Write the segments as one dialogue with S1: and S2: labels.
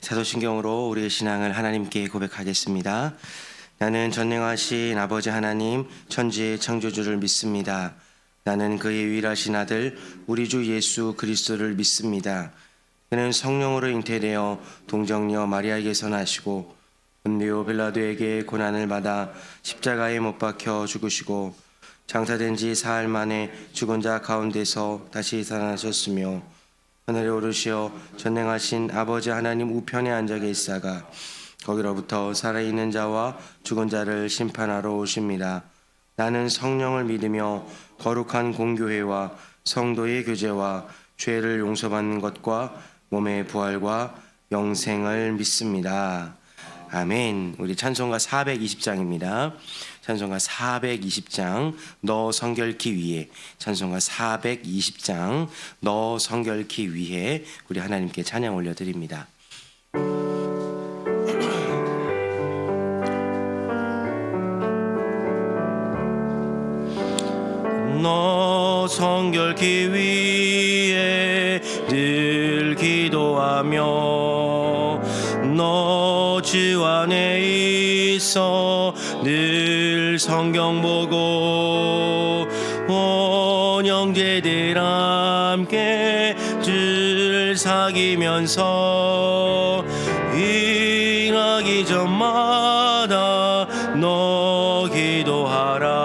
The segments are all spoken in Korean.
S1: 사도신경으로 우리의 신앙을 하나님께 고백하겠습니다. 나는 전능하신 아버지 하나님 천지의 창조주를 믿습니다. 나는 그의 유일하신 아들 우리 주 예수 그리스도를 믿습니다. 그는 성령으로 잉태되어 동정녀 마리아에게서 나시고 본디오 빌라도에게 고난을 받아 십자가에 못 박혀 죽으시고 장사된 지 사흘 만에 죽은 자 가운데서 다시 살아나셨으며 하늘에 오르시어 전능하신 아버지 하나님 우편에 앉아 계시다가 거기로부터 살아있는 자와 죽은 자를 심판하러 오십니다. 나는 성령을 믿으며 거룩한 공교회와 성도의 교제와 죄를 용서받는 것과 몸의 부활과 영생을 믿습니다. 아멘. 우리 찬송가 420장입니다. 찬송가 420장 너 성결케 위해, 찬송가 420장 너 성결케 위해 우리 하나님께 찬양 올려드립니다. 너 성결케 위해 늘 기도하며 너 주 안에 있어 늘 성경 보고 온 형제들 함께 줄 사귀면서 일하기 전마다 너 기도하라.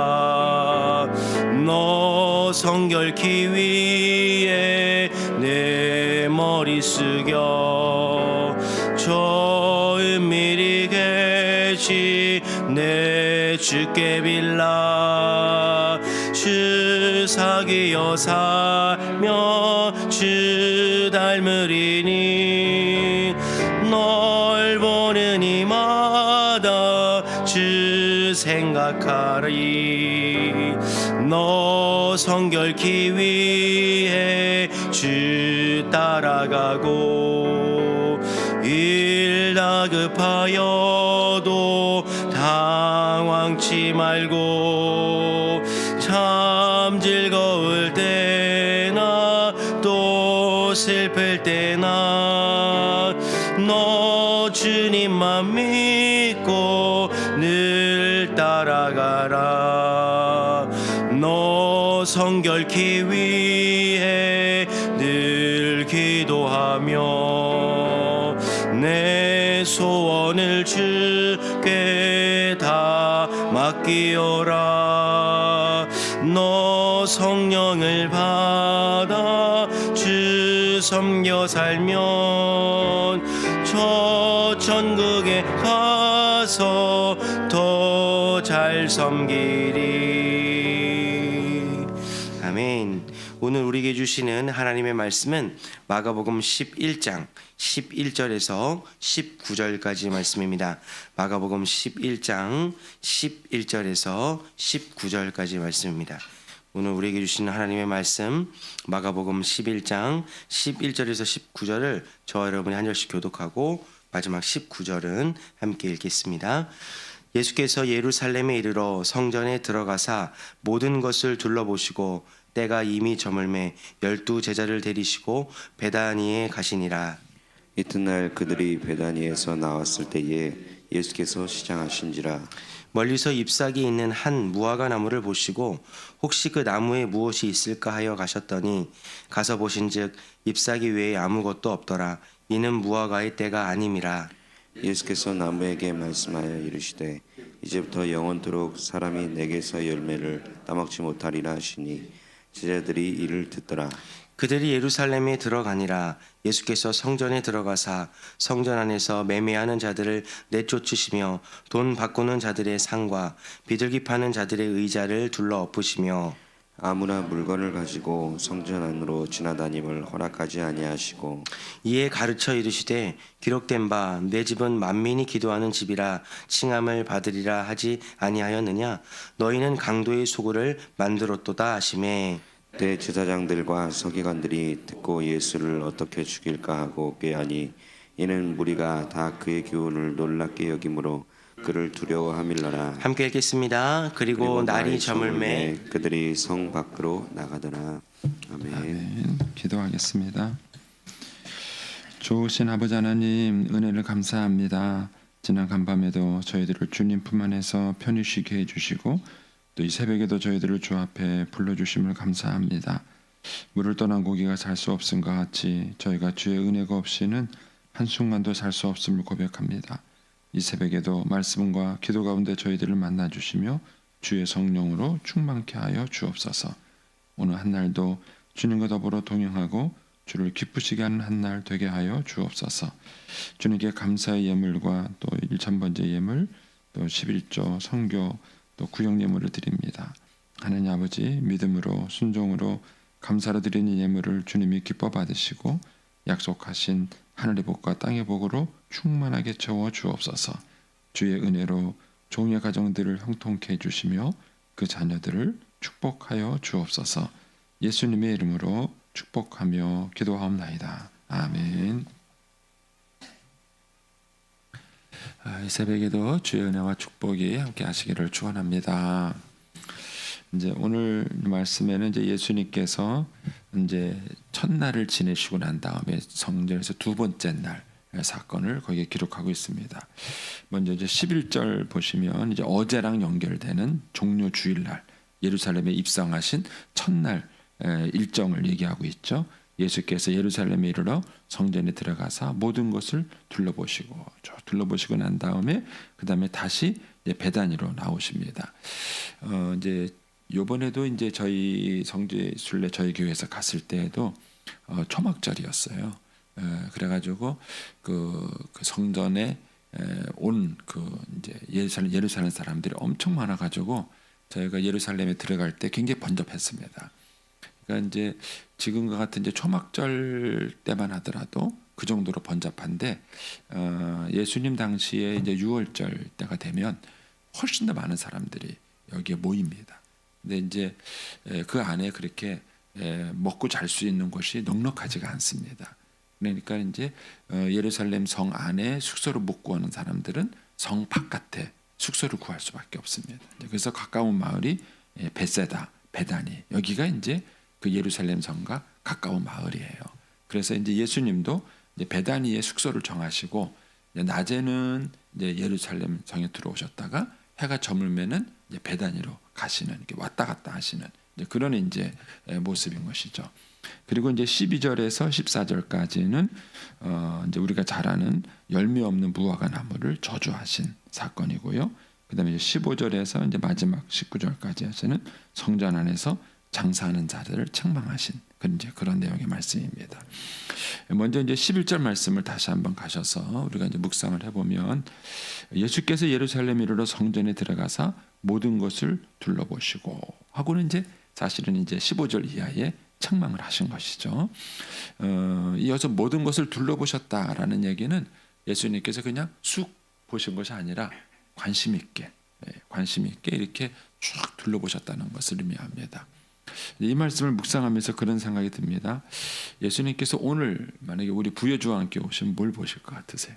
S1: 너 성결케 위해 내 머리 숙여 저 은밀히 계시 내 주께 빌라. 주 사귀어 살며 주 닮으리니 널 보는 이마다 주 생각하리. 너 성결케 위해 주 따라가고 일 다급하여도 당황치 말고 참 즐거울 때나 또 슬플 때나 너 주님만 믿고 늘 따라가라. 너 성결케 위해 늘 기도하며 내 소원을 주께 다 맡기어라. 너 성령을 받아 주 섬겨 살면 저 천국에 가서 더 잘 섬기리. 아멘. 오늘 우리에게 주시는 하나님의 말씀은 마가복음 11장 11절에서 19절까지 말씀입니다. 마가복음 11장 11절에서 19절까지 말씀입니다. 오늘 우리에게 주시는 하나님의 말씀 마가복음 11장 11절에서 19절을 저와 여러분이 한 절씩 교독하고 마지막 19절은 함께 읽겠습니다. 예수께서 예루살렘에 이르러 성전에 들어가사 모든 것을 둘러보시고 때가 이미 저물매 12 제자를 데리시고 베다니에 가시니라.
S2: 이튿날 그들이 베다니에서 나왔을 때에 예수께서 시장하신지라.
S1: 멀리서 잎사귀 있는 한 무화과 나무를 보시고 혹시 그 나무에 무엇이 있을까 하여 가셨더니 가서 보신즉 잎사귀 외에 아무것도 없더라. 이는 무화과의 때가 아님이라.
S2: 예수께서 나무에게 말씀하여 이르시되 이제부터 영원토록 사람이 내게서 열매를 따먹지 못하리라 하시니 제자들이 이를 듣더라.
S1: 그들이 예루살렘에 들어가니라. 예수께서 성전에 들어가사 성전 안에서 매매하는 자들을 내쫓으시며 돈 바꾸는 자들의 상과 비둘기 파는 자들의 의자를 둘러 엎으시며
S2: 아무나 물건을 가지고 성전 안으로 지나다님을 허락하지 아니하시고
S1: 이에 가르쳐 이르시되 기록된 바 내 집은 만민이 기도하는 집이라 칭함을 받으리라 하지 아니하였느냐. 너희는 강도의 소굴을 만들었도다 하시매
S2: 대제사장들과 서기관들이 듣고 예수를 어떻게 죽일까 하고 꾀하니 이는 무리가 다 그의 교훈을 놀랍게 여김으로 그를 두려워함일러라.
S1: 함께 읽겠습니다. 그리고 날이 저물매
S2: 그들이 성 밖으로 나가더라. 아멘.
S3: 아멘. 기도하겠습니다. 좋으신 아버지 하나님, 은혜를 감사합니다. 지난 간밤에도 저희들을 주님 품 안에서 편히 쉬게 해주시고 또 이 새벽에도 저희들을 주 앞에 불러주심을 감사합니다. 물을 떠난 고기가 살 수 없음과 같이 저희가 주의 은혜가 없이는 한순간도 살 수 없음을 고백합니다. 이 새벽에도 말씀과 기도 가운데 저희들을 만나주시며 주의 성령으로 충만케 하여 주옵소서. 오늘 한날도 주님과 더불어 동행하고 주를 기쁘시게 하는 한날 되게 하여 주옵소서. 주님께 감사의 예물과 또 1,000번째 예물, 또 11조 성교, 또 구역 예물을 드립니다. 하나님 아버지, 믿음으로 순종으로 감사로 드리는 예물을 주님이 기뻐 받으시고 약속하신 하늘의 복과 땅의 복으로 충만하게 채워 주옵소서. 주의 은혜로 종의 가정들을 형통케 해주시며 그 자녀들을 축복하여 주옵소서. 예수님의 이름으로 축복하며 기도하옵나이다. 아멘. 이 새벽에도 주의 은혜와 축복이 함께 하시기를 축원합니다. 이제 오늘 말씀에는 이제 예수님께서 이제 첫날을 지내시고 난 다음에 성전에서 두 번째 날 사건을 거기에 기록하고 있습니다. 먼저 이제 11절 보시면 이제 어제랑 연결되는 종료 주일날 예루살렘에 입성하신 첫날 일정을 얘기하고 있죠. 예수께서 예루살렘에 이르러 성전에 들어가사 모든 것을 둘러보시고 난 다음에 그 다음에 다시 베다니로 나오십니다. 이제 요번에도 이제 저희 성지순례 저희 교회에서 갔을 때에도 초막절이었어요. 그래가지고 그 성전에 온 그 이제 예루살렘 사람들이 엄청 많아가지고 저희가 예루살렘에 들어갈 때 굉장히 번잡했습니다. 그러니까 이제 지금과 같은 이제 초막절 때만 하더라도 그 정도로 번잡한데 예수님 당시에 이제 6월절 때가 되면 훨씬 더 많은 사람들이 여기에 모입니다. 근데 이제 그 안에 그렇게 먹고 잘 수 있는 곳이 넉넉하지가 않습니다. 그러니까 이제 예루살렘 성 안에 숙소를 못 구하는 사람들은 성 바깥에 숙소를 구할 수밖에 없습니다. 그래서 가까운 마을이 베세다, 베다니 여기가 이제 그 예루살렘 성과 가까운 마을이에요. 그래서 이제 예수님도 이제 베다니에 숙소를 정하시고 낮에는 이제 예루살렘 성에 들어오셨다가 해가 저물면은 이제 베다니로 가시는 이렇게 왔다 갔다 하시는 이제 그런 이제 모습인 것이죠. 그리고 이제 12절에서 14절까지는 이제 우리가 잘 아는 열매 없는 무화과 나무를 저주하신 사건이고요. 그다음에 이제 15절에서 이제 마지막 19절까지 하시는 성전 안에서 장사하는 자들을 책망하신 그런 내용의 말씀입니다. 먼저 이제 11절 말씀을 다시 한번 가셔서 우리가 이제 묵상을 해보면 예수께서 예루살렘에 이르러 성전에 들어가사 모든 것을 둘러보시고 하고는 이제 사실은 이제 15절 이하에 책망을 하신 것이죠. 이어서 모든 것을 둘러보셨다라는 얘기는 예수님께서 그냥 쑥 보신 것이 아니라 관심 있게 이렇게 쭉 둘러보셨다는 것을 의미합니다. 이 말씀을 묵상하면서 그런 생각이 듭니다. 예수님께서 오늘 만약에 우리 부여주와 함께 오시면 뭘 보실 것 같으세요?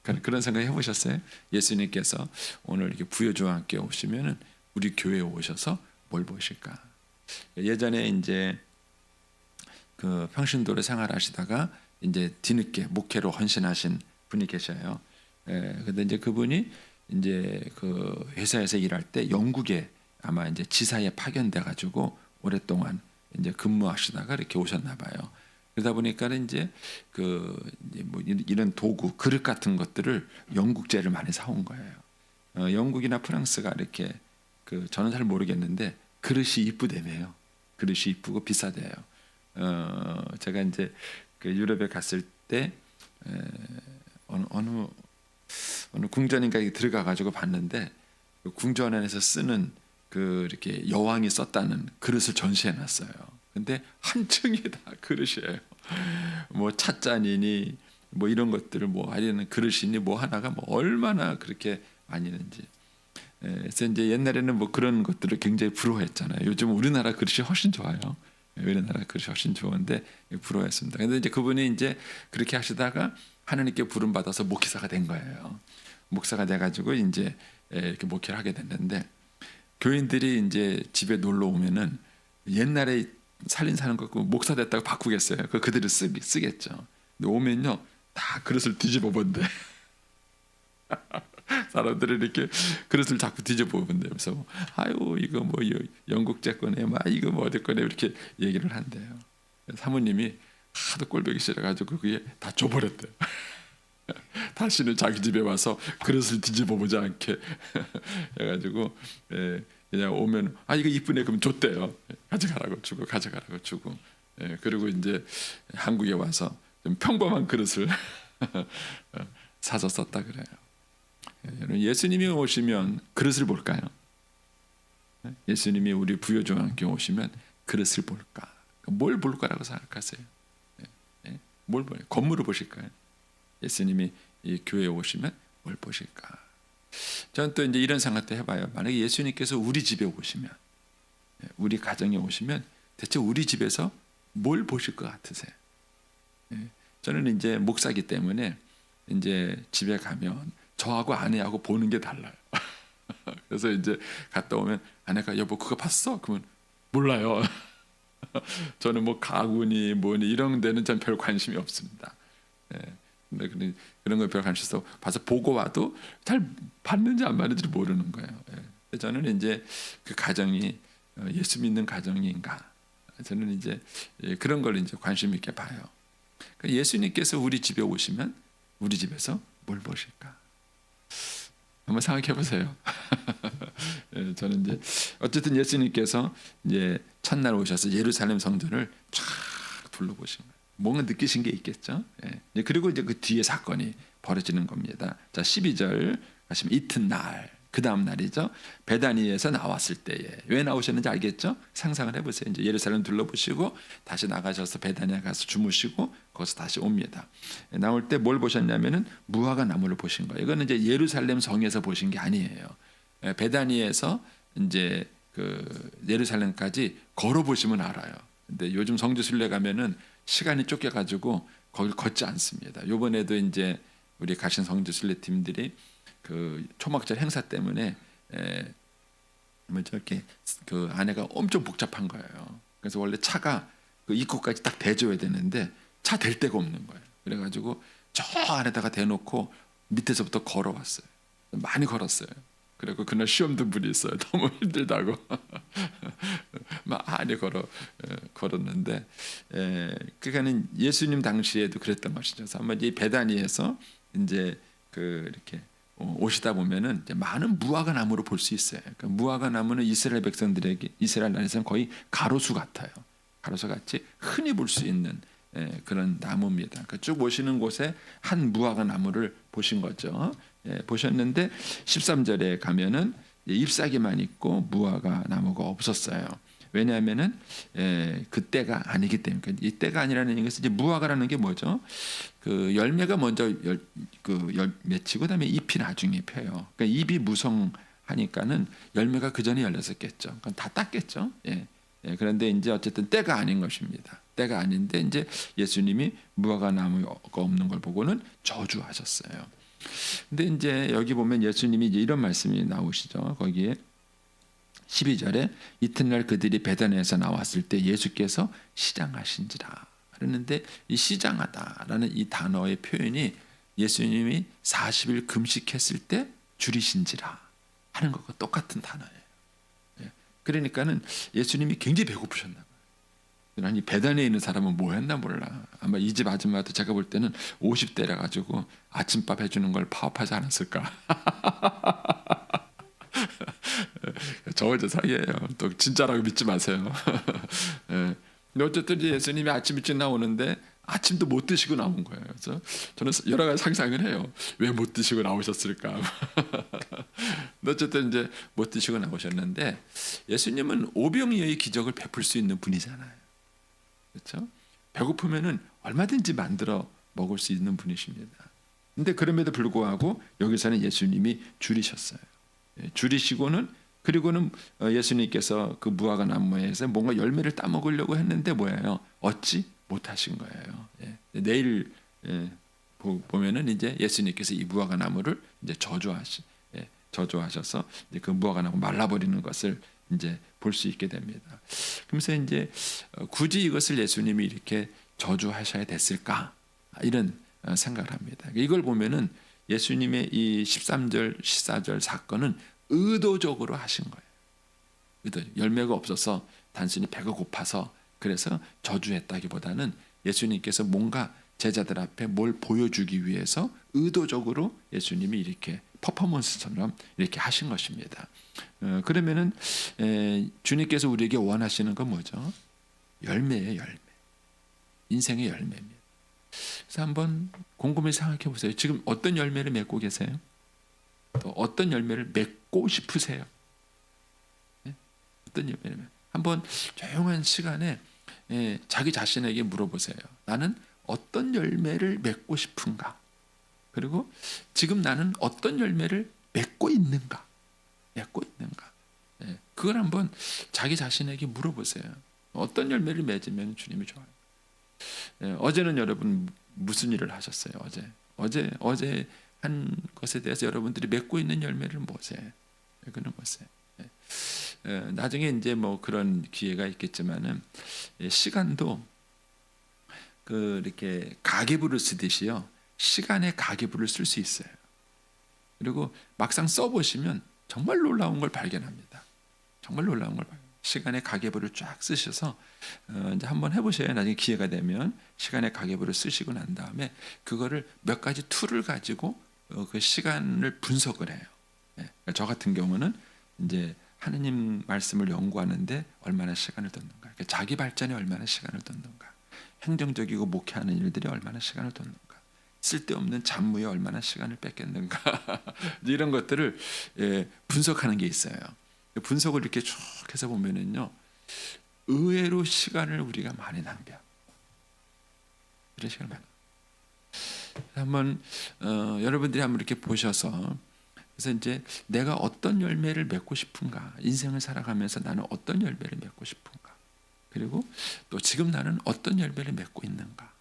S3: 그런 생각 해보셨어요? 예수님께서 오늘 이렇게 부여주와 함께 오시면은 우리 교회에 오셔서 뭘 보실까? 예전에 이제 그 평신도로 생활하시다가 이제 뒤늦게 목회로 헌신하신 분이 계셔요. 근데 이제 그분이 이제 그 회사에서 일할 때 영국에 아마 이제 지사에 파견돼 가지고 오랫동안 이제 근무하시다가 이렇게 오셨나 봐요. 그러다 보니까는 이제 뭐 이런 도구, 그릇 같은 것들을 영국제를 많이 사온 거예요. 영국이나 프랑스가 이렇게 저는 잘 모르겠는데 그릇이 이쁘대매요. 그릇이 이쁘고 비싸대요. 제가 이제 그 유럽에 갔을 때 어느 궁전인가 들어가 가지고 봤는데 그 궁전 안에서 쓰는 이렇게 여왕이 썼다는 그릇을 전시해 놨어요. 근데 한 층이 다 그릇이에요. 뭐 찻잔이니 뭐 이런 것들을 뭐 하려는 그릇이니 뭐 하나가 뭐 얼마나 그렇게 많이 있는지. 그래서 이제 옛날에는 뭐 그런 것들을 굉장히 부러워했잖아요. 요즘 우리나라 그릇이 훨씬 좋아요. 우리나라 그릇이 훨씬 좋은데 부러워했습니다. 근데 이제 그분이 이제 그렇게 하시다가 하나님께 부름 받아서 목회사가 된 거예요. 목사가 돼가지고 이제 이렇게 목회를 하게 됐는데 교인들이 이제 집에 놀러 오면은 옛날에 살린 사람 갖고 목사 됐다고 바꾸겠어요? 그들을 쓰겠죠. 근데 오면요 다 그릇을 뒤집어 본대. 사람들이 이렇게 그릇을 자꾸 뒤집어 본대. 그래서 아유 이거 뭐 영국제 거네, 막 이거 뭐 어디 거네 이렇게 얘기를 한대요. 사모님이 하도 꼴보기 싫어가지고 그게 다 줘버렸대요. 다시는 자기 집에 와서 그릇을 뒤집어 보지 않게 해가지고 그냥 오면 이거 이쁘네 그러면 줬대요. 가져가라고 주고 그리고 이제 한국에 와서 좀 평범한 그릇을 사서 썼다 그래요. 예수님이 오시면 그릇을 볼까요? 예수님이 우리 부요종과 함께 오시면 그릇을 볼까? 뭘 볼 거라고 생각하세요? 뭘 봐요? 건물을 보실까요? 예수님이 이 교회에 오시면 뭘 보실까? 저는 또 이제 이런 생각도 해봐요. 만약에 예수님께서 우리 집에 오시면, 우리 가정에 오시면 대체 우리 집에서 뭘 보실 것 같으세요? 저는 이제 목사기 때문에 이제 집에 가면 저하고 아내하고 보는 게 달라요. 그래서 이제 갔다 오면 아내가 여보 그거 봤어? 그러면 몰라요. 저는 뭐 가구니 뭐니 이런 데는 전 별 관심이 없습니다. 근데 그런 거 별 관심 없어 봐서 보고 와도 잘 봤는지 안 봤는지 모르는 거예요. 저는 이제 그 가정이 예수 믿는 가정인가? 저는 이제 그런 걸 이제 관심 있게 봐요. 그러니까 예수님께서 우리 집에 오시면 우리 집에서 뭘 보실까? 한번 생각해 보세요. 저는 이제 어쨌든 예수님께서 이제 첫날 오셔서 예루살렘 성전을 쫙 둘러보신 거예요. 뭔가 느끼신 게 있겠죠. 그리고 이제 그 뒤에 사건이 벌어지는 겁니다. 자 12절 가시면 이튿날 그 다음 날이죠. 베다니에서 나왔을 때에 왜 나오셨는지 알겠죠? 상상을 해보세요. 이제 예루살렘 둘러보시고 다시 나가셔서 베다니에 가서 주무시고 거기서 다시 옵니다. 나올 때 뭘 보셨냐면은 무화과 나무를 보신 거예요. 이거는 이제 예루살렘 성에서 보신 게 아니에요. 베다니에서 이제 그 예루살렘까지 걸어 보시면 알아요. 근데 요즘 성지순례 가면은 시간이 쫓겨가지고 거길 걷지 않습니다. 이번에도 이제 우리 가신 성지순례 팀들이 그 초막절 행사 때문에 뭐죠 이렇게 그 안에가 엄청 복잡한 거예요. 그래서 원래 차가 그 입구까지 딱 대줘야 되는데 차 댈 데가 없는 거예요. 그래가지고 저 안에다가 대놓고 밑에서부터 걸어왔어요. 많이 걸었어요. 그리고 그날 시험 든 분이 있어요. 너무 힘들다고 많이 걸었는데 그러니까는 예수님 당시에도 그랬던 것이죠. 그래서 아마 이 베다니에서 이제 그 이렇게 오시다 보면은 이제 많은 무화과 나무를 볼 수 있어요. 그러니까 무화과 나무는 이스라엘 백성들에게 이스라엘 나라에서는 거의 가로수 같아요. 가로수 같이 흔히 볼 수 있는 그런 나무입니다. 그러니까 쭉 오시는 곳에 한 무화과 나무를 보신 거죠. 보셨는데 13절에 가면은 잎사귀만 있고 무화과 나무가 없었어요. 왜냐하면은 그때가 아니기 때문에. 그러니까 이 때가 아니라는 얘기에서 이제 무화과라는 게 뭐죠? 그 열매가 먼저 맺히고 그다음에 잎이 나중에 펴요. 그러니까 잎이 무성하니까는 열매가 그 전에 열렸었겠죠. 그럼 다 땄겠죠. 그런데 이제 어쨌든 때가 아닌 것입니다. 때가 아닌데 이제 예수님이 무화과 나무가 없는 걸 보고는 저주하셨어요. 근데 이제 여기 보면 예수님이 이제 이런 말씀이 나오시죠. 거기에 12절에 이튿날 그들이 베다니에서 나왔을 때 예수께서 시장하신지라 그러는데 이 시장하다라는 이 단어의 표현이 예수님이 40일 금식했을 때 줄이신지라 하는 것과 똑같은 단어예요. 그러니까는 예수님이 굉장히 배고프셨나 봐요. 아니 베다니에 있는 사람은 뭐 했나 몰라. 아마 이 집 아줌마도 제가 볼 때는 50대라 가지고 아침밥 해주는 걸 파업하지 않았을까. 저 혼자 사이에요. 또 진짜라고 믿지 마세요. 근데 어쨌든 예수님이 아침 일찍 나오는데 아침도 못 드시고 나온 거예요. 그래서 저는 여러 가지 상상을 해요. 왜 못 드시고 나오셨을까? 근데 어쨌든 이제 못 드시고 나오셨는데 예수님은 오병이어의 기적을 베풀 수 있는 분이잖아요. 그렇죠? 배고프면은 얼마든지 만들어 먹을 수 있는 분이십니다. 근데 그럼에도 불구하고 여기서는 예수님이 줄이셨어요. 줄이시고는 그리고는 예수님께서 그 무화과 나무에서 뭔가 열매를 따 먹으려고 했는데 뭐예요? 얻지 못하신 거예요. 내일 보면은 이제 예수님께서 이 무화과 나무를 이제 저주하셔서 이제 그 무화과 나무 말라버리는 것을 이제 볼 수 있게 됩니다. 그러면서 이제 굳이 이것을 예수님이 이렇게 저주하셔야 됐을까 이런 생각을 합니다. 이걸 보면은 예수님의 이 13절, 14절 사건은 의도적으로 하신 거예요. 열매가 없어서 단순히 배가 고파서 그래서 저주했다기보다는 예수님께서 뭔가 제자들 앞에 뭘 보여주기 위해서 의도적으로 예수님이 이렇게 퍼포먼스처럼 이렇게 하신 것입니다. 그러면은 주님께서 우리에게 원하시는 건 뭐죠? 열매예요, 열매. 인생의 열매입니다. 그래서 한번 곰곰이 생각해 보세요. 지금 어떤 열매를 맺고 계세요? 또 어떤 열매를 맺고 싶으세요? 네? 어떤 열매를 한번 조용한 시간에 자기 자신에게 물어보세요. 나는 어떤 열매를 맺고 싶은가? 그리고 지금 나는 어떤 열매를 맺고 있는가? 그걸 한번 자기 자신에게 물어보세요. 어떤 열매를 맺으면 주님이 좋아요? 어제는 여러분 무슨 일을 하셨어요? 어제 한 것에 대해서 여러분들이 맺고 있는 열매를 보세요. 그는 보세요. 나중에 이제 뭐 그런 기회가 있겠지만은 시간도 이렇게 가계부를 쓰듯이요. 시간의 가계부를 쓸 수 있어요. 그리고 막상 써보시면 정말 놀라운 걸 발견합니다. 정말 놀라운 걸 발견합니다. 시간의 가계부를 쫙 쓰셔서 이제 한번 해보셔야 나중에 기회가 되면 시간의 가계부를 쓰시고 난 다음에 그거를 몇 가지 툴을 가지고 그 시간을 분석을 해요. 저 같은 경우는 이제 하느님 말씀을 연구하는데 얼마나 시간을 뒀는가, 그러니까 자기 발전에 얼마나 시간을 뒀는가, 행정적이고 목회하는 일들이 얼마나 시간을 뒀는가, 쓸데없는 잡무에 얼마나 시간을 뺏겼는가 이런 것들을 분석하는 게 있어요. 분석을 이렇게 쭉 해서 보면은요, 의외로 시간을 우리가 많이 낭비합니다. 이런 시간을 많이. 한번 여러분들이 한번 이렇게 보셔서, 그래서 이제 내가 어떤 열매를 맺고 싶은가, 인생을 살아가면서 나는 어떤 열매를 맺고 싶은가, 그리고 또 지금 나는 어떤 열매를 맺고 있는가,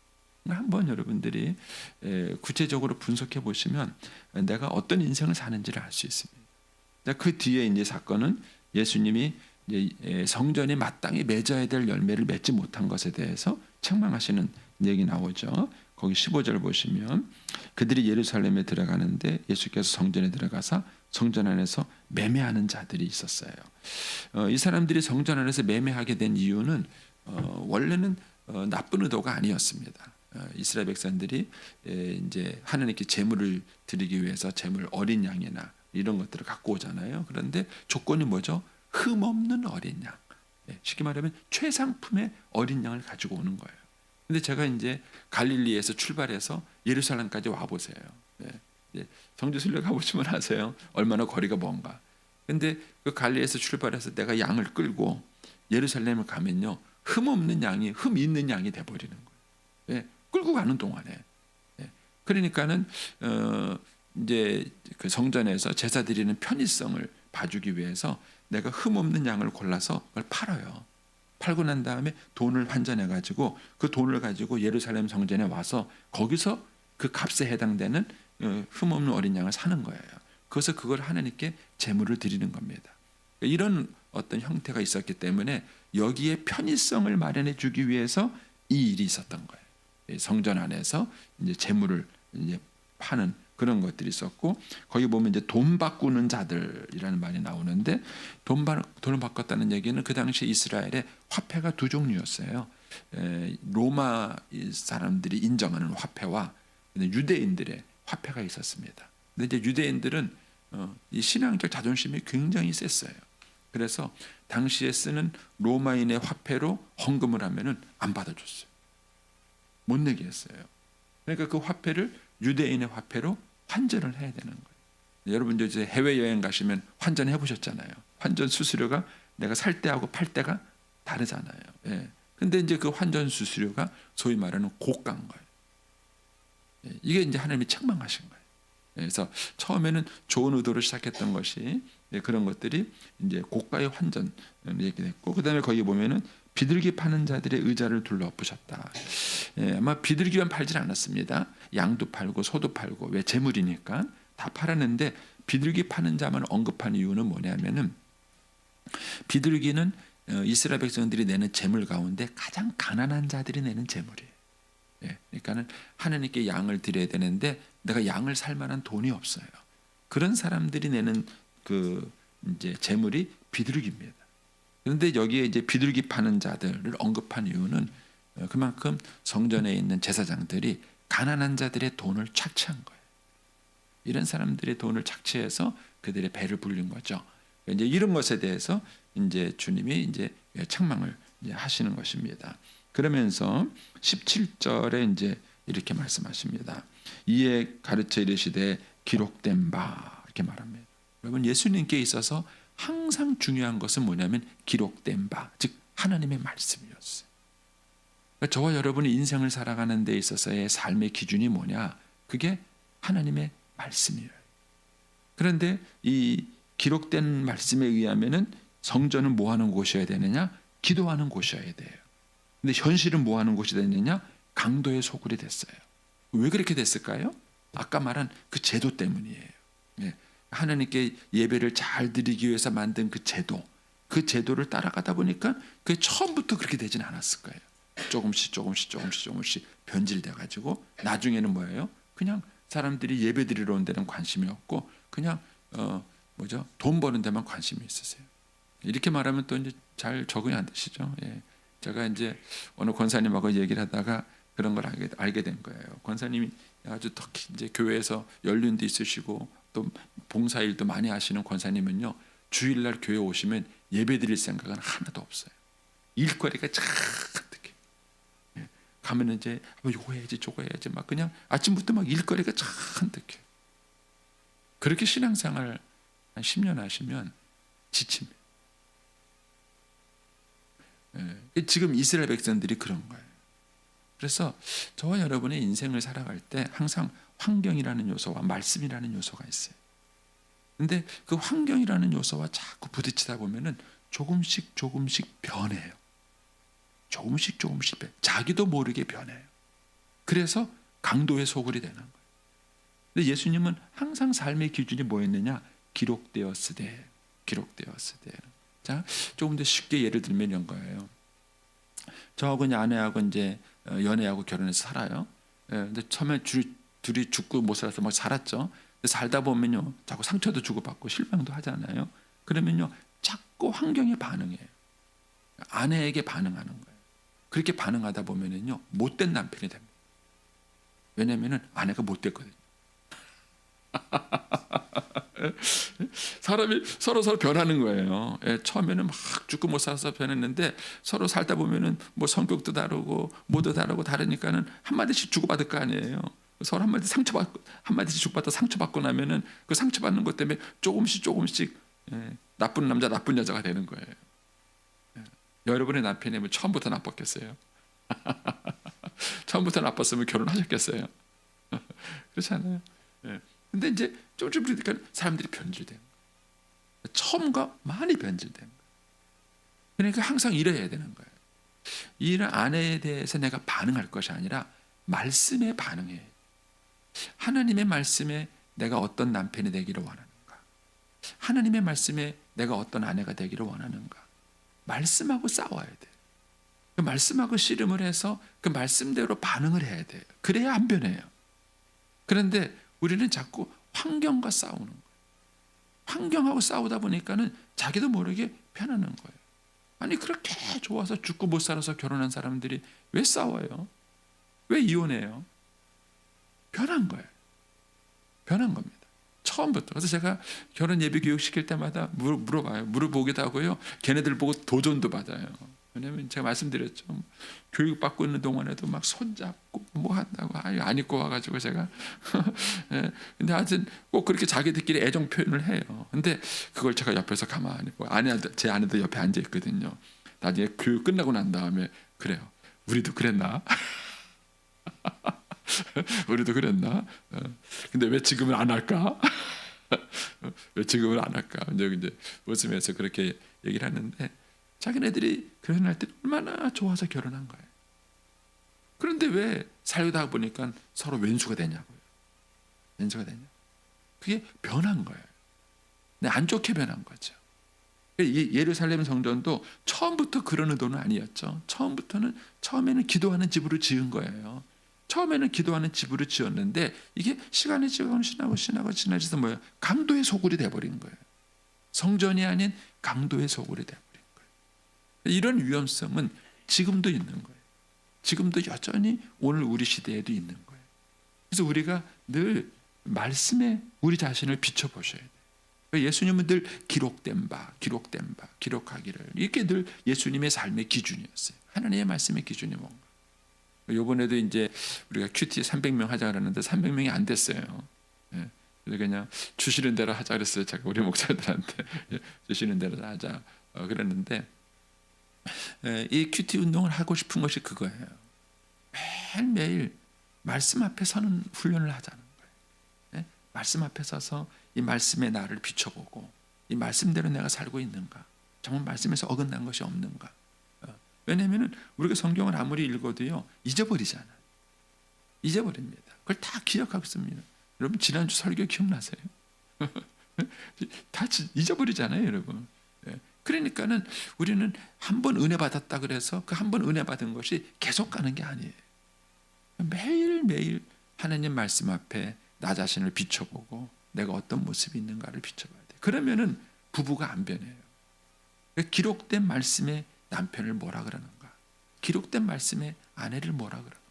S3: 한번 여러분들이 구체적으로 분석해 보시면 내가 어떤 인생을 사는지를 알 수 있습니다. 그 뒤에 이제 사건은 예수님이 이제 성전이 마땅히 맺어야 될 열매를 맺지 못한 것에 대해서 책망하시는 얘기 나오죠. 거기 15절 보시면 그들이 예루살렘에 들어가는데 예수께서 성전에 들어가서 성전 안에서 매매하는 자들이 있었어요. 이 사람들이 성전 안에서 매매하게 된 이유는 원래는 나쁜 의도가 아니었습니다. 이스라엘 백성들이 이제 하나님께 제물을 드리기 위해서 제물 어린 양이나 이런 것들을 갖고 오잖아요. 그런데 조건이 뭐죠? 흠 없는 어린 양. 쉽게 말하면 최상품의 어린 양을 가지고 오는 거예요. 근데 제가 이제 갈릴리에서 출발해서 예루살렘까지 와 보세요. 성지순례 가보시면 아세요. 얼마나 거리가 먼가. 근데 그 갈릴리에서 출발해서 내가 양을 끌고 예루살렘을 가면요, 흠 없는 양이 흠 있는 양이 돼 버리는 거예요. 끌고 가는 동안에. 그러니까는 이제 그 성전에서 제사 드리는 편의성을 봐주기 위해서 내가 흠 없는 양을 골라서 그걸 팔아요. 팔고 난 다음에 돈을 환전해 가지고 그 돈을 가지고 예루살렘 성전에 와서 거기서 그 값에 해당되는 흠 없는 어린 양을 사는 거예요. 그래서 그걸 하나님께 제물을 드리는 겁니다. 이런 어떤 형태가 있었기 때문에 여기에 편의성을 마련해 주기 위해서 이 일이 있었던 거예요. 성전 안에서 이제 제물을 이제 파는 그런 것들이 있었고, 거기 보면 이제 돈 바꾸는 자들이라는 말이 나오는데, 돈을 바꿨다는 얘기는 그 당시 이스라엘의 화폐가 두 종류였어요. 로마 사람들이 인정하는 화폐와 유대인들의 화폐가 있었습니다. 근데 이제 유대인들은 이 신앙적 자존심이 굉장히 셌어요. 그래서 당시에 쓰는 로마인의 화폐로 헌금을 하면은 안 받아줬어요. 못 내게 했어요. 그러니까 그 화폐를 유대인의 화폐로 환전을 해야 되는 거예요. 여러분 이제 해외 여행 가시면 환전해 보셨잖아요. 환전 수수료가 내가 살 때하고 팔 때가 다르잖아요. 근데 이제 그 환전 수수료가 소위 말하는 고가인 거예요. 이게 이제 하나님이 책망하신 거예요. 그래서 처음에는 좋은 의도로 시작했던 것이 그런 것들이 이제 고가의 환전 얘기됐고, 그다음에 거기 보면은 비둘기 파는 자들의 의자를 둘러엎으셨다. 아마 비둘기만 팔질 않았습니다. 양도 팔고 소도 팔고, 왜 재물이니까 다 팔았는데 비둘기 파는 자만 언급한 이유는 뭐냐면은 비둘기는 이스라엘 백성들이 내는 재물 가운데 가장 가난한 자들이 내는 재물이에요. 예, 그러니까는 하나님께 양을 드려야 되는데 내가 양을 살 만한 돈이 없어요. 그런 사람들이 내는 그 이제 재물이 비둘기입니다. 그런데 여기에 이제 비둘기 파는 자들을 언급한 이유는 그만큼 성전에 있는 제사장들이 가난한 자들의 돈을 착취한 거예요. 이런 사람들의 돈을 착취해서 그들의 배를 불린 거죠. 이제 이런 것에 대해서 이제 주님이 이제 책망을 이제 하시는 것입니다. 그러면서 17절에 이제 이렇게 말씀하십니다. 이에 가르쳐 이르시되 기록된 바 이렇게 말합니다. 여러분 예수님께 있어서 항상 중요한 것은 뭐냐면 기록된 바, 즉 하나님의 말씀이었어요. 그러니까 저와 여러분이 인생을 살아가는 데 있어서의 삶의 기준이 뭐냐? 그게 하나님의 말씀이에요. 그런데 이 기록된 말씀에 의하면은 성전은 뭐 하는 곳이어야 되느냐? 기도하는 곳이어야 돼요. 근데 현실은 뭐 하는 곳이 됐느냐? 강도의 소굴이 됐어요. 왜 그렇게 됐을까요? 아까 말한 그 제도 때문이에요. 예. 하나님께 예배를 잘 드리기 위해서 만든 그 제도를 따라가다 보니까 그게 처음부터 그렇게 되진 않았을 거예요. 조금씩 변질돼 가지고 나중에는 뭐예요? 그냥 사람들이 예배 드리러 온 데는 관심이 없고 그냥 돈 버는 데만 관심이 있으세요. 이렇게 말하면 또 이제 잘 적응이 안 되시죠. 예. 제가 이제 어느 권사님하고 얘기를 하다가 그런 걸 알게 된 거예요. 권사님이 아주 특히 이제 교회에서 연륜도 있으시고 또 봉사일도 많이 하시는 권사님은요, 주일날 교회 오시면 예배 드릴 생각은 하나도 없어요. 일거리가 잔뜩. 예. 가면 이제 요거 해야지 저거 해야지 막 그냥 아침부터 막 일거리가 잔뜩해요. 그렇게 신앙생활 한 10년 하시면 지칩니다. 예. 지금 이스라엘 백성들이 그런 거예요. 그래서 저와 여러분의 인생을 살아갈 때 항상 환경이라는 요소와 말씀이라는 요소가 있어요. 근데 그 환경이라는 요소와 자꾸 부딪히다 보면은 조금씩 변해요. 조금씩 변해요. 자기도 모르게 변해요. 그래서 강도의 소굴이 되는 거예요. 근데 예수님은 항상 삶의 기준이 뭐였느냐? 기록되었으되. 자, 조금 더 쉽게 예를 들면 이런 거예요. 저하고 이제 아내하고 이제 연애하고 결혼해서 살아요. 예, 근데 처음에 둘이 죽고 못 살아서 막 살았죠. 근데 살다 보면요, 자꾸 상처도 주고받고 실망도 하잖아요. 그러면요, 자꾸 환경에 반응해요. 아내에게 반응하는 거예요. 그렇게 반응하다 보면은요, 못된 남편이 됩니다. 왜냐면은 아내가 못됐거든요. 사람이 서로 변하는 거예요. 예, 처음에는 막 죽고 못 살아서 변했는데 서로 살다 보면은 뭐 성격도 다르고 뭐도 다르고 다르니까는 한 마디씩 주고받을 거 아니에요. 서로 한 마디씩 주고받다 상처받고 나면은 그 상처받는 것 때문에 조금씩 예, 나쁜 남자 나쁜 여자가 되는 거예요. 예, 여러분의 남편이 뭐 처음부터 나빴겠어요? 처음부터 나빴으면 결혼하셨겠어요? 그렇지 않아요? 예. 근데 이제 좀 그러니까 사람들이 변질돼요. 처음과 많이 변질돼요. 그러니까 항상 이래야 되는 거예요. 이 아내에 대해서 내가 반응할 것이 아니라 말씀에 반응해야 해요. 하나님의 말씀에 내가 어떤 남편이 되기를 원하는가? 하나님의 말씀에 내가 어떤 아내가 되기를 원하는가? 말씀하고 싸워야 돼요. 그 말씀하고 씨름을 해서 그 말씀대로 반응을 해야 돼요. 그래야 안 변해요. 그런데 우리는 자꾸 환경과 싸우는 거예요. 환경하고 싸우다 보니까는 자기도 모르게 변하는 거예요. 아니 그렇게 좋아서 죽고 못 살아서 결혼한 사람들이 왜 싸워요? 왜 이혼해요? 변한 거예요. 변한 겁니다. 처음부터. 그래서 제가 결혼 예비 교육 시킬 때마다 물어봐요. 물어보기도 하고요. 걔네들 보고 도전도 받아요. 왜냐면 제가 말씀드렸죠. 교육받고 있는 동안에도 막 손잡고 뭐 한다고 안 입고 와가지고 제가 예, 근데 하여튼 꼭 그렇게 자기들끼리 애정 표현을 해요. 근데 그걸 제가 옆에서 가만히 보고 제 아내도 옆에 앉아 있거든요. 나중에 교육 끝나고 난 다음에 그래요. 우리도 그랬나? 우리도 그랬나? 근데 왜 지금은 안 할까? 왜 지금은 안 할까? 이제 웃으면서 그렇게 얘기를 하는데 자기네들이 결혼할 때 얼마나 좋아서 결혼한 거예요. 그런데 왜 살다 보니까 서로 왼수가 되냐고요. 왼수가 되냐? 그게 변한 거예요. 안 좋게 변한 거죠. 예루살렘 성전도 처음부터 그런 의도는 아니었죠. 처음에는 기도하는 집으로 지은 거예요. 처음에는 기도하는 집으로 지었는데 이게 시간이 지나서 뭐예요? 강도의 소굴이 돼버린 거예요. 성전이 아닌 강도의 소굴이 돼버린 거예요. 이런 위험성은 지금도 있는 거예요. 지금도 여전히 오늘 우리 시대에도 있는 거예요. 그래서 우리가 늘 말씀에 우리 자신을 비춰보셔야 돼요. 예수님은 늘 기록하기를 이렇게 늘 예수님의 삶의 기준이었어요. 하나님의 말씀의 기준이 뭔가. 이번에도 이제 우리가 큐티 300명 하자 그러는데 300명이 안 됐어요. 예. 그래서 그냥 주시는 대로 하자 그랬어요. 제가 우리 목사들한테 주시는 대로 하자 그랬는데 이 큐티 운동을 하고 싶은 것이 그거예요. 매일매일 말씀 앞에 서는 훈련을 하자는 거예요. 예? 말씀 앞에 서서 이 말씀에 나를 비춰보고 이 말씀대로 내가 살고 있는가, 정말 말씀에서 어긋난 것이 없는가. 왜냐하면 우리가 성경을 아무리 읽어도요 잊어버리잖아요. 잊어버립니다. 그걸 다 기억하고 있습니다. 여러분 지난주 설교 기억나세요? 다 잊어버리잖아요, 여러분. 그러니까는 우리는 한 번 은혜 받았다 그래서 그 한 번 은혜 받은 것이 계속 가는 게 아니에요. 매일매일 하나님 말씀 앞에 나 자신을 비춰보고 내가 어떤 모습이 있는가를 비춰봐야 돼요. 그러면은 부부가 안 변해요. 기록된 말씀에 남편을 뭐라 그러는가, 기록된 말씀에 아내를 뭐라 그러는가,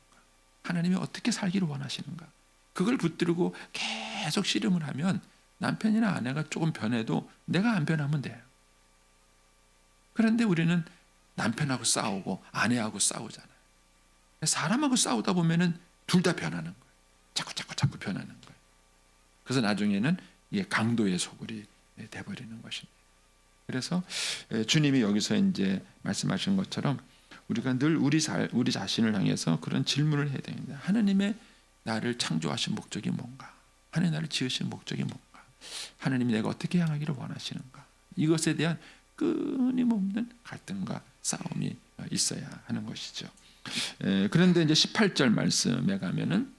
S3: 하나님이 어떻게 살기를 원하시는가, 그걸 붙들고 계속 씨름을 하면 남편이나 아내가 조금 변해도 내가 안 변하면 돼요. 그런데 우리는 남편하고 싸우고 아내하고 싸우잖아요. 사람하고 싸우다 보면은 둘 다 변하는 거예요. 자꾸 변하는 거예요. 그래서 나중에는 이게 강도의 소굴이 돼버리는 것입니다. 그래서 주님이 여기서 이제 말씀하신 것처럼 우리가 늘 우리 자신을 향해서 그런 질문을 해야 됩니다. 하나님의 나를 창조하신 목적이 뭔가? 하나님 나를 지으신 목적이 뭔가? 하나님이 내가 어떻게 향하기를 원하시는가? 이것에 대한 끊임없는 갈등과 싸움이 있어야 하는 것이죠. 그런데 이제 18절 말씀에 가면은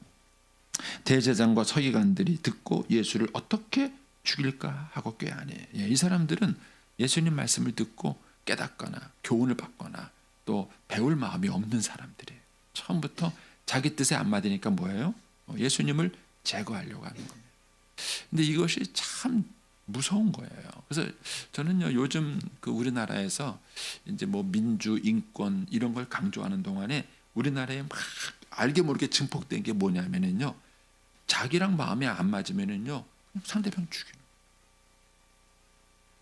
S3: 대제사장과 서기관들이 듣고 예수를 어떻게 죽일까 하고 꾀하니. 이 사람들은 예수님 말씀을 듣고 깨닫거나 교훈을 받거나 또 배울 마음이 없는 사람들이에요. 처음부터 자기 뜻에 안 맞으니까 뭐예요? 예수님을 제거하려고 하는 겁니다. 근데 이것이 참 무서운 거예요. 그래서 저는요 요즘 그 우리나라에서 이제 뭐 민주, 인권 이런 걸 강조하는 동안에 우리나라에 막 알게 모르게 증폭된 게 뭐냐면은요, 자기랑 마음에 안 맞으면은요 상대방 죽이는.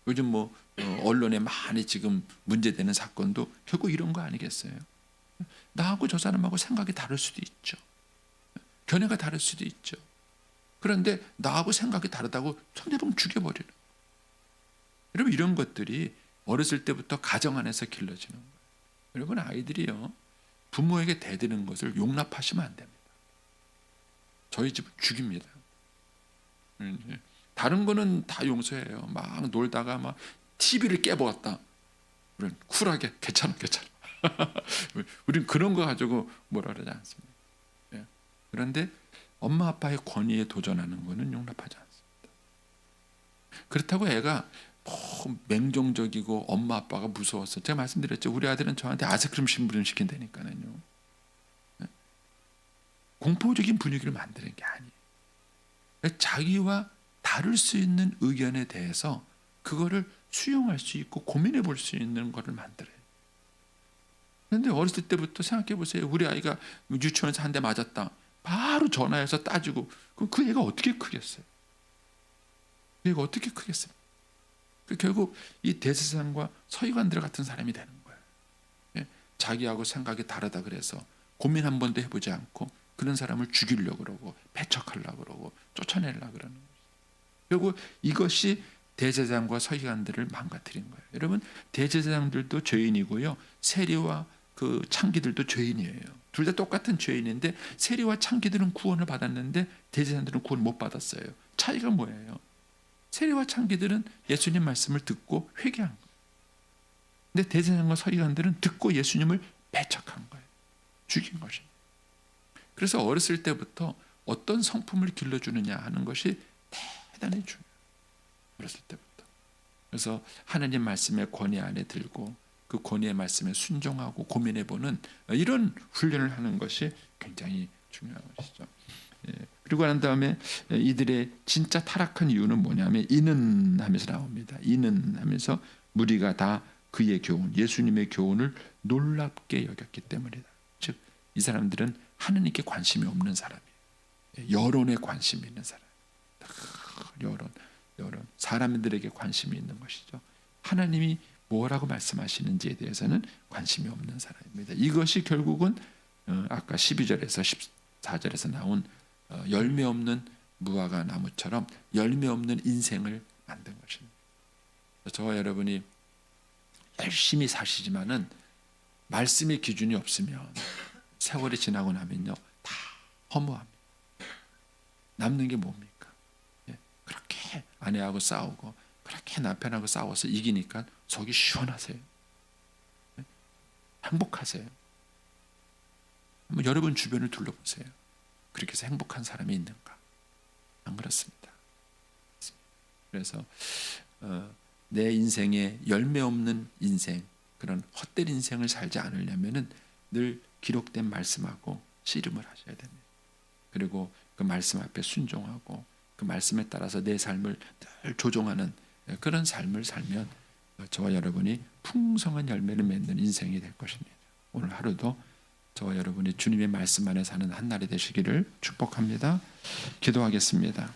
S3: 요즘 뭐 언론에 많이 지금 문제되는 사건도 결국 이런 거 아니겠어요? 나하고 저 사람하고 생각이 다를 수도 있죠. 견해가 다를 수도 있죠. 그런데 나하고 생각이 다르다고 상대방 죽여버리는. 여러분 이런 것들이 어렸을 때부터 가정 안에서 길러지는 거예요. 여러분 아이들이요 부모에게 대드는 것을 용납하시면 안 됩니다. 저희 집은 죽입니다. 다른 거는 다 용서해요. 막 놀다가 막 TV를 깨버렸다. 우리는 쿨하게 괜찮아. 우리는 그런 거 가지고 뭐라 그러지 않습니다. 그런데 엄마 아빠의 권위에 도전하는 거는 용납하지 않습니다. 그렇다고 애가 맹종적이고 엄마 아빠가 무서워서, 제가 말씀드렸죠. 우리 아들은 저한테 아이스크림 심부름 시킨다니까요. 공포적인 분위기를 만드는 게 아니에요. 자기와 다를 수 있는 의견에 대해서 그거를 수용할 수 있고 고민해 볼 수 있는 것을 만들어요. 그런데 어렸을 때부터 생각해 보세요. 우리 아이가 유치원에서 한 대 맞았다. 바로 전화해서 따지고, 그 애가 어떻게 크겠어요? 그 애가 어떻게 크겠어요? 결국 이 대제사장과 서기관들 같은 사람이 되는 거예요. 자기하고 생각이 다르다 그래서 고민 한 번도 해보지 않고 그런 사람을 죽이려고 그러고 배척하려고 그러고 쫓아내려고 그러는 거예요. 결국 이것이 대제사장과 서기관들을 망가뜨린 거예요. 여러분 대제사장들도 죄인이고요, 세리와 그 창기들도 죄인이에요. 둘 다 똑같은 죄인인데 세리와 창기들은 구원을 받았는데 대제사장들은 구원 못 받았어요. 차이가 뭐예요? 세리와 창기들은 예수님 말씀을 듣고 회개한 거예요. 근데 대제사장과 서기관들은 듣고 예수님을 배척한 거예요. 죽인 것입니다. 그래서 어렸을 때부터 어떤 성품을 길러주느냐 하는 것이 대단히 중요해요. 어렸을 때부터. 그래서 하나님 말씀의 권위 안에 들고 그 권위의 말씀에 순종하고 고민해보는 이런 훈련을 하는 것이 굉장히 중요한 것이죠. 그리고 난 다음에 이들의 진짜 타락한 이유는 뭐냐면 이는 하면서 나옵니다. 이는 하면서 무리가 다 그의 교훈, 예수님의 교훈을 놀랍게 여겼기 때문이다. 즉 이 사람들은 하나님께 관심이 없는 사람이에요. 여론에 관심이 있는 사람. 여론 사람들에게 관심이 있는 것이죠. 하나님이 뭐라고 말씀하시는지에 대해서는 관심이 없는 사람입니다. 이것이 결국은 아까 12절에서 14절에서 나온 열매 없는 무화과 나무처럼 열매 없는 인생을 만든 것입니다. 저와 여러분이 열심히 사시지만은 말씀의 기준이 없으면 세월이 지나고 나면요 다 허무합니다. 남는 게 뭡니까? 그렇게 아내하고 싸우고 그렇게 남편하고 싸워서 이기니까 속이 시원하세요. 행복하세요. 한번 여러분 주변을 둘러보세요. 그렇게 해서 행복한 사람이 있는가? 안 그렇습니다. 그래서 내 인생에 열매 없는 인생, 그런 헛된 인생을 살지 않으려면은 늘 기록된 말씀하고 씨름을 하셔야 됩니다. 그리고 그 말씀 앞에 순종하고 그 말씀에 따라서 내 삶을 늘 조종하는 그런 삶을 살면 저와 여러분이 풍성한 열매를 맺는 인생이 될 것입니다. 오늘 하루도 저와 여러분이 주님의 말씀 안에 사는 한 날이 되시기를 축복합니다. 기도하겠습니다.